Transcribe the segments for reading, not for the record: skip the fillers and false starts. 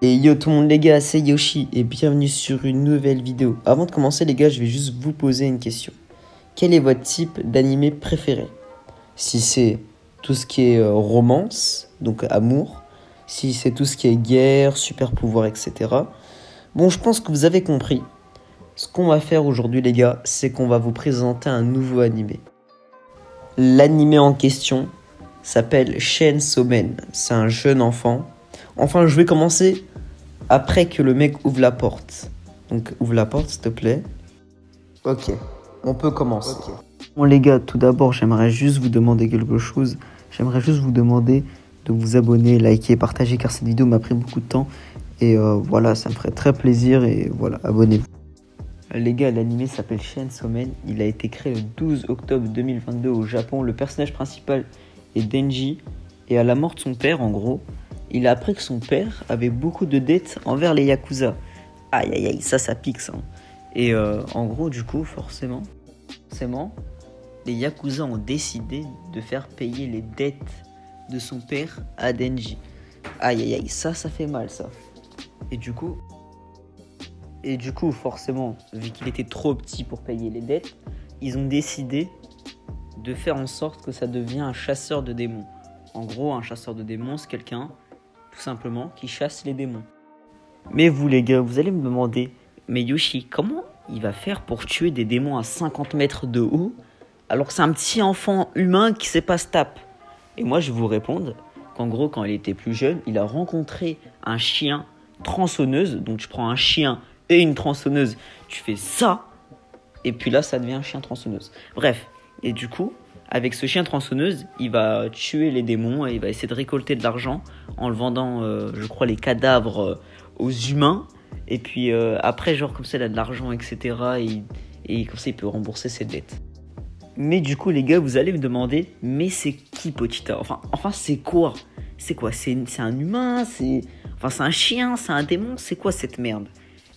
Et yo tout le monde les gars, c'est Yoshi et bienvenue sur une nouvelle vidéo. Avant de commencer les gars, je vais juste vous poser une question. Quel est votre type d'animé préféré? Si c'est tout ce qui est romance, donc amour, si c'est tout ce qui est guerre, super pouvoir, etc. Bon, je pense que vous avez compris. Ce qu'on va faire aujourd'hui les gars, c'est qu'on va vous présenter un nouveau animé. L'animé en question s'appelle Chainsaw Man. C'est un jeune enfant. Enfin, je vais commencer après que le mec ouvre la porte. Donc, ouvre la porte, s'il te plaît. Ok, on peut commencer. Okay. Bon, les gars, tout d'abord, j'aimerais juste vous demander quelque chose. J'aimerais juste vous demander de vous abonner, liker, partager, car cette vidéo m'a pris beaucoup de temps. Et voilà, ça me ferait très plaisir. Et voilà, abonnez-vous. Les gars, l'anime s'appelle Chainsaw Man. Il a été créé le 12 octobre 2022 au Japon. Le personnage principal est Denji. Et à la mort de son père, en gros, il a appris que son père avait beaucoup de dettes envers les Yakuza. Aïe aïe aïe, ça pique ça. Et en gros, du coup, forcément, les Yakuza ont décidé de faire payer les dettes de son père à Denji. Aïe aïe aïe, ça fait mal ça. Et du coup, forcément, vu qu'il était trop petit pour payer les dettes, ils ont décidé de faire en sorte que ça devienne un chasseur de démons. En gros, un chasseur de démons, c'est quelqu'un, tout simplement, qui chasse les démons. Mais vous les gars, vous allez me demander, mais Yoshi, comment il va faire pour tuer des démons à 50 mètres de haut, alors que c'est un petit enfant humain qui sait pas se taper? Et moi, je vais vous répondre qu'en gros, quand il était plus jeune, il a rencontré un chien tronçonneuse. Donc tu prends un chien et une tronçonneuse, tu fais ça, et puis là, ça devient un chien tronçonneuse. Bref, et du coup, avec ce chien tronçonneuse, il va tuer les démons et il va essayer de récolter de l'argent en le vendant, je crois, les cadavres aux humains. Et puis après, genre comme ça, il a de l'argent, etc. Et comme ça, il peut rembourser ses dettes. Mais du coup, les gars, vous allez me demander, mais c'est qui Pochita? Enfin, c'est quoi? C'est quoi? C'est un humain? C'est un chien? C'est un démon? C'est quoi cette merde?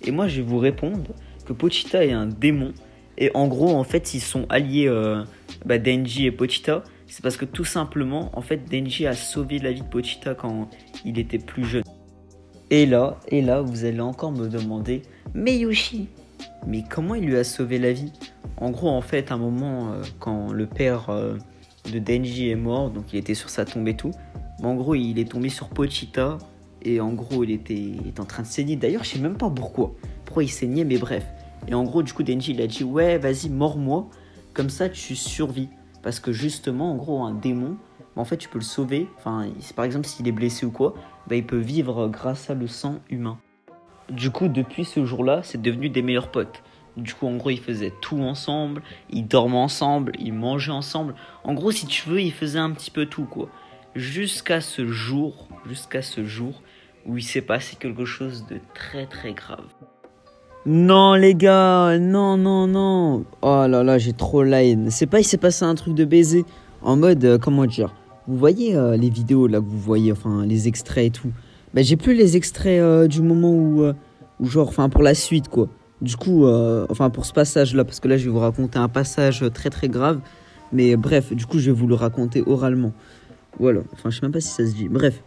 Et moi, je vais vous répondre que Pochita est un démon. Et en gros, en fait, ils sont alliés, Denji et Pochita. C'est parce que tout simplement, en fait, Denji a sauvé la vie de Pochita quand il était plus jeune. Et là, vous allez encore me demander, mais Yoshi, mais comment il lui a sauvé la vie? En gros, en fait, à un moment, quand le père de Denji est mort, donc il était sur sa tombe et tout, en gros, il est tombé sur Pochita. Et en gros, il était en train de saigner. D'ailleurs, je sais même pas pourquoi il saignait, mais bref. Et en gros, du coup, Denji, il a dit, ouais, vas-y, mords-moi. Comme ça, tu survis. Parce que justement, en gros, un démon, en fait, tu peux le sauver. Enfin, par exemple, s'il est blessé ou quoi, il peut vivre grâce à le sang humain. Du coup, depuis ce jour-là, c'est devenu des meilleurs potes. Du coup, en gros, ils faisaient tout ensemble. Ils dormaient ensemble. Ils mangeaient ensemble. En gros, si tu veux, ils faisaient un petit peu tout, quoi. Jusqu'à ce jour où il s'est passé quelque chose de très très grave. Non les gars, non. Oh là là, j'ai trop la haine. C'est pas il s'est passé un truc de baiser. En mode, comment dire, vous voyez les vidéos là que vous voyez, enfin les extraits et tout. J'ai plus les extraits du moment où genre, enfin pour la suite quoi. Du coup, pour ce passage là, parce que là je vais vous raconter un passage très très grave. Mais bref, du coup je vais vous le raconter oralement. Voilà, je sais même pas si ça se dit. Bref.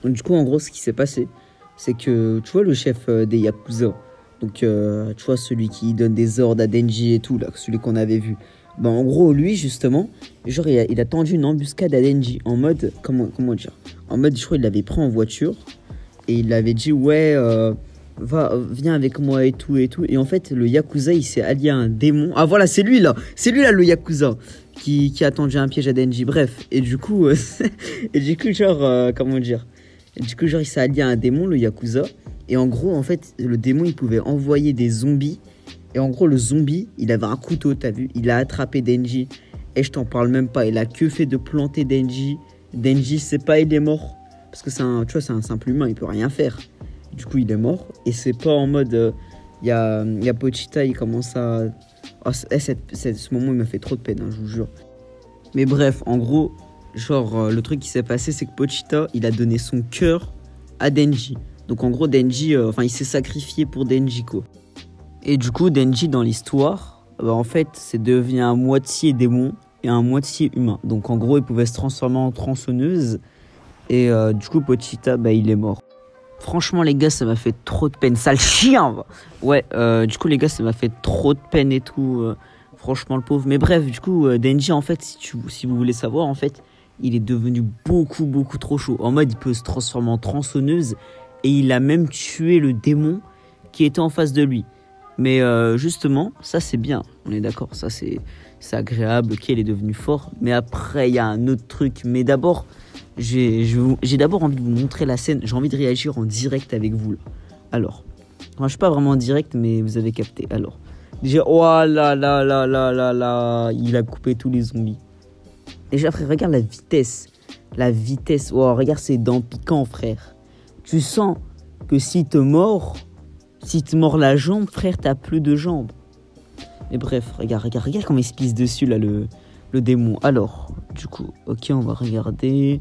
Du coup, en gros, ce qui s'est passé, c'est que, tu vois, le chef des Yakuza, donc, tu vois, celui qui donne des ordres à Denji et tout, là, celui qu'on avait vu. En gros, lui, justement, genre, il a tendu une embuscade à Denji, en mode, comment dire? En mode, je crois, il l'avait pris en voiture, et il l'avait dit, ouais, viens avec moi et tout. Et en fait, le Yakuza, il s'est allié à un démon. Ah, voilà, c'est lui, là, le Yakuza. Qui a tendu un piège à Denji, bref. Et du coup, genre, comment dire? Et du coup, genre, il s'est allié à un démon, le Yakuza. Et en gros, en fait, le démon, il pouvait envoyer des zombies. Et en gros, le zombie, il avait un couteau, t'as vu? Il a attrapé Denji. Et je t'en parle même pas. Il a que fait de planter Denji. Denji, c'est pas, il est mort. Parce que c'est un simple humain, il peut rien faire. Du coup, il est mort. Et c'est pas en mode, il y a Pochita, il commence à... Oh, ce moment il m'a fait trop de peine, hein, je vous jure. Mais bref, en gros, genre le truc qui s'est passé, c'est que Pochita, il a donné son cœur à Denji. Donc en gros, Denji, il s'est sacrifié pour Denji, quoi. Et du coup, Denji, dans l'histoire, en fait, c'est devenu un moitié démon et un moitié humain. Donc en gros, il pouvait se transformer en tronçonneuse. Et du coup, Pochita, il est mort. Franchement, les gars, ça m'a fait trop de peine. Sale chien, va. Ouais, du coup, les gars, ça m'a fait trop de peine et tout. Franchement, le pauvre. Mais bref, du coup, Denji, en fait, si vous voulez savoir, en fait, il est devenu beaucoup trop chaud. En mode, il peut se transformer en tronçonneuse. Et il a même tué le démon qui était en face de lui. Mais justement, ça, c'est bien. On est d'accord, ça, c'est agréable. Ok, il est devenu fort. Mais après, il y a un autre truc. Mais d'abord... J'ai d'abord envie de vous montrer la scène. J'ai envie de réagir en direct avec vous là. Alors, moi je suis pas vraiment en direct, mais vous avez capté. Alors, déjà, oh là là là là là là, il a coupé tous les zombies. Déjà frère, regarde la vitesse. La vitesse. Oh, regarde ses dents piquantes frère. Tu sens que si te mords la jambe, frère, t'as plus de jambes. Mais bref, regarde comment il se pisse dessus là le démon. Alors, du coup, ok, on va regarder.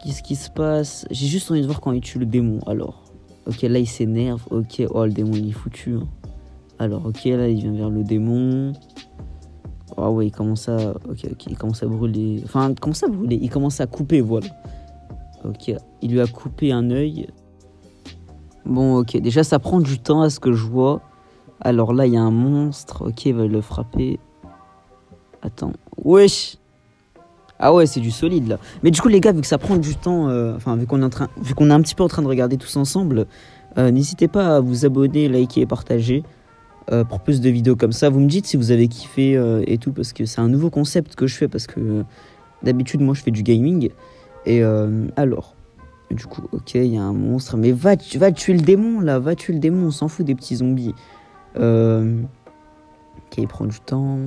Qu'est-ce qui se passe? J'ai juste envie de voir quand il tue le démon. Alors, ok, là il s'énerve. Ok, oh le démon il est foutu. Hein. Alors, ok, là il vient vers le démon. Ah ouais, il commence à. Ok, il commence à brûler. Enfin, comment ça brûler? Il commence à couper, voilà. Ok, il lui a coupé un œil. Bon, ok, déjà ça prend du temps à ce que je vois. Alors là, il y a un monstre. Ok, il va le frapper. Attends. Wesh! Ah ouais, c'est du solide là. Mais du coup, les gars, vu que ça prend du temps, vu qu'on est un petit peu en train de regarder tous ensemble, n'hésitez pas à vous abonner, liker et partager pour plus de vidéos comme ça. Vous me dites si vous avez kiffé et tout, parce que c'est un nouveau concept que je fais, parce que d'habitude, moi, je fais du gaming. Et alors, du coup, ok, il y a un monstre, mais va tuer le démon là, va tuer le démon, on s'en fout des petits zombies. Ok, il prend du temps.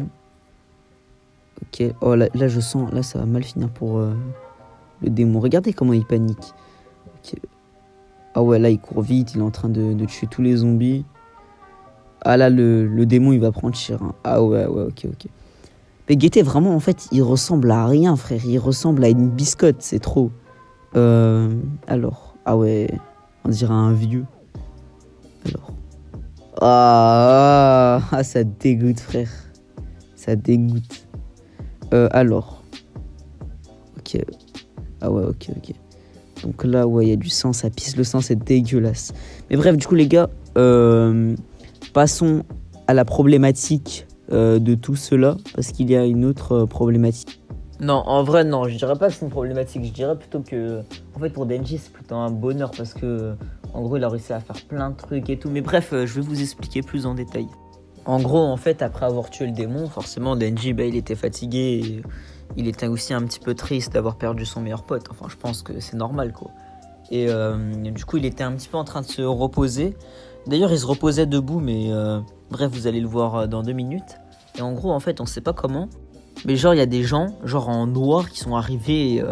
Ok, oh là je sens, là ça va mal finir pour le démon. Regardez comment il panique. Okay. Ah ouais, là il court vite, il est en train de tuer tous les zombies. Ah là le démon il va prendre cher. Hein. Ah ouais, ok. Mais Guetté vraiment en fait il ressemble à rien frère, il ressemble à une biscotte, c'est trop. Alors, ah ouais, on dirait un vieux. Alors. Ah ça dégoûte frère, ça dégoûte. Alors, ok, ah ouais, ok. Donc là, ouais, il y a du sang, ça pisse le sang, c'est dégueulasse. Mais bref, du coup, les gars, passons à la problématique de tout cela, parce qu'il y a une autre problématique. Non, en vrai, non, je dirais pas que c'est une problématique, je dirais plutôt que, en fait, pour Denji, c'est plutôt un bonheur, parce que, en gros, il a réussi à faire plein de trucs et tout. Mais bref, je vais vous expliquer plus en détail. En gros, en fait, après avoir tué le démon, forcément, Denji, il était fatigué et il était aussi un petit peu triste d'avoir perdu son meilleur pote. Enfin, je pense que c'est normal, quoi. Et du coup, il était un petit peu en train de se reposer. D'ailleurs, il se reposait debout, mais bref, vous allez le voir dans 2 minutes. Et en gros, en fait, on sait pas comment. Mais genre, il y a des gens, genre en noir, qui sont arrivés.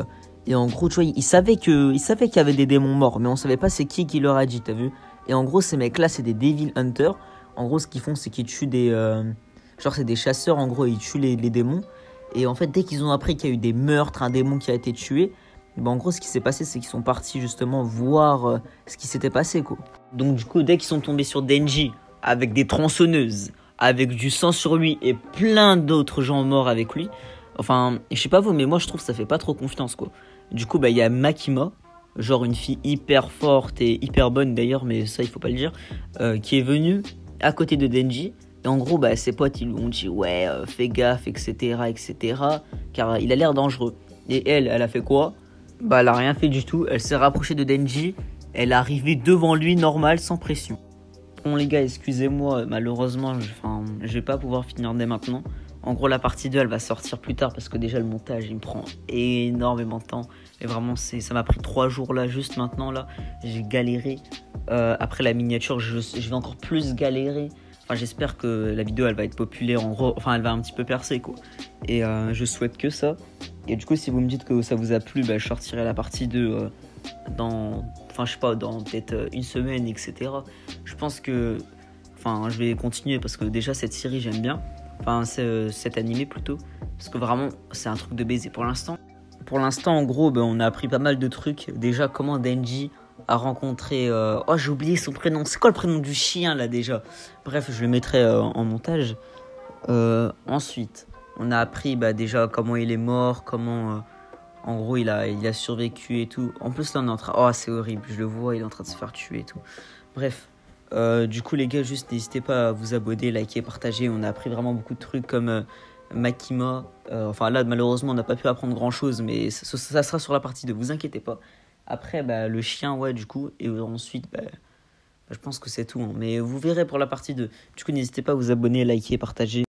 Et en gros, tu vois, ils savaient qu'il y avait des démons morts, mais on savait pas c'est qui leur a dit, t'as vu? Et en gros, ces mecs-là, c'est des Devil Hunters. En gros, ce qu'ils font, c'est qu'ils tuent des... genre, c'est des chasseurs, en gros, ils tuent les démons. Et en fait, dès qu'ils ont appris qu'il y a eu des meurtres, un démon qui a été tué, en gros, ce qui s'est passé, c'est qu'ils sont partis justement voir ce qui s'était passé, quoi. Donc, du coup, dès qu'ils sont tombés sur Denji, avec des tronçonneuses, avec du sang sur lui et plein d'autres gens morts avec lui, enfin, je sais pas vous, mais moi, je trouve que ça fait pas trop confiance, quoi. Du coup, il y a Makima, genre une fille hyper forte et hyper bonne d'ailleurs, mais ça, il faut pas le dire, qui est venue à côté de Denji. Et en gros, ses potes, ils lui ont dit, ouais, fais gaffe, etc., car il a l'air dangereux. Et elle a fait quoi? Elle a rien fait du tout. Elle s'est rapprochée de Denji. Elle est arrivée devant lui, normal, sans pression. Bon, les gars, excusez-moi, malheureusement, je vais pas pouvoir finir dès maintenant. En gros, la partie 2, elle va sortir plus tard, parce que déjà, le montage, il me prend énormément de temps. Et vraiment, ça m'a pris 3 jours, là, juste maintenant, là. J'ai galéré. Après la miniature, je vais encore plus galérer. Enfin, j'espère que la vidéo, elle va être populaire, en gros. Enfin, elle va un petit peu percer, quoi. Et je souhaite que ça. Et du coup, si vous me dites que ça vous a plu, je sortirai la partie 2 dans... Enfin, je sais pas, dans peut-être 1 semaine, etc. Je pense que... Enfin, je vais continuer, parce que déjà, cette série, j'aime bien. Enfin, cet animé, plutôt. Parce que vraiment, c'est un truc de baiser. Pour l'instant, en gros, on a appris pas mal de trucs. Déjà, comment Denji a rencontré... Oh, j'ai oublié son prénom. C'est quoi le prénom du chien, là, déjà? Bref, je le mettrai en montage. Ensuite, on a appris déjà comment il est mort, comment En gros, il a survécu et tout. En plus, là, on est en train... Oh, c'est horrible, je le vois, il est en train de se faire tuer et tout. Bref, du coup, les gars, juste n'hésitez pas à vous abonner, liker, partager. On a appris vraiment beaucoup de trucs comme Makima. Enfin, là, malheureusement, on n'a pas pu apprendre grand-chose, mais ça sera sur la partie 2, vous inquiétez pas. Après, bah, le chien, ouais, du coup. Et ensuite, je pense que c'est tout, hein. Mais vous verrez pour la partie 2. Du coup, n'hésitez pas à vous abonner, liker, partager.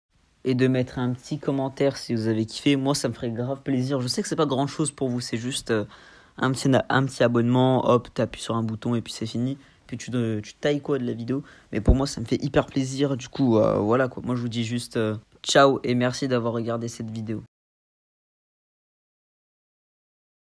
Et de mettre un petit commentaire si vous avez kiffé. Moi, ça me ferait grave plaisir. Je sais que c'est pas grand chose pour vous, c'est juste un petit abonnement. Hop, t'appuies sur un bouton et puis c'est fini. Puis tu tailles quoi de la vidéo. Mais pour moi, ça me fait hyper plaisir. Du coup, voilà quoi. Moi, je vous dis juste ciao et merci d'avoir regardé cette vidéo.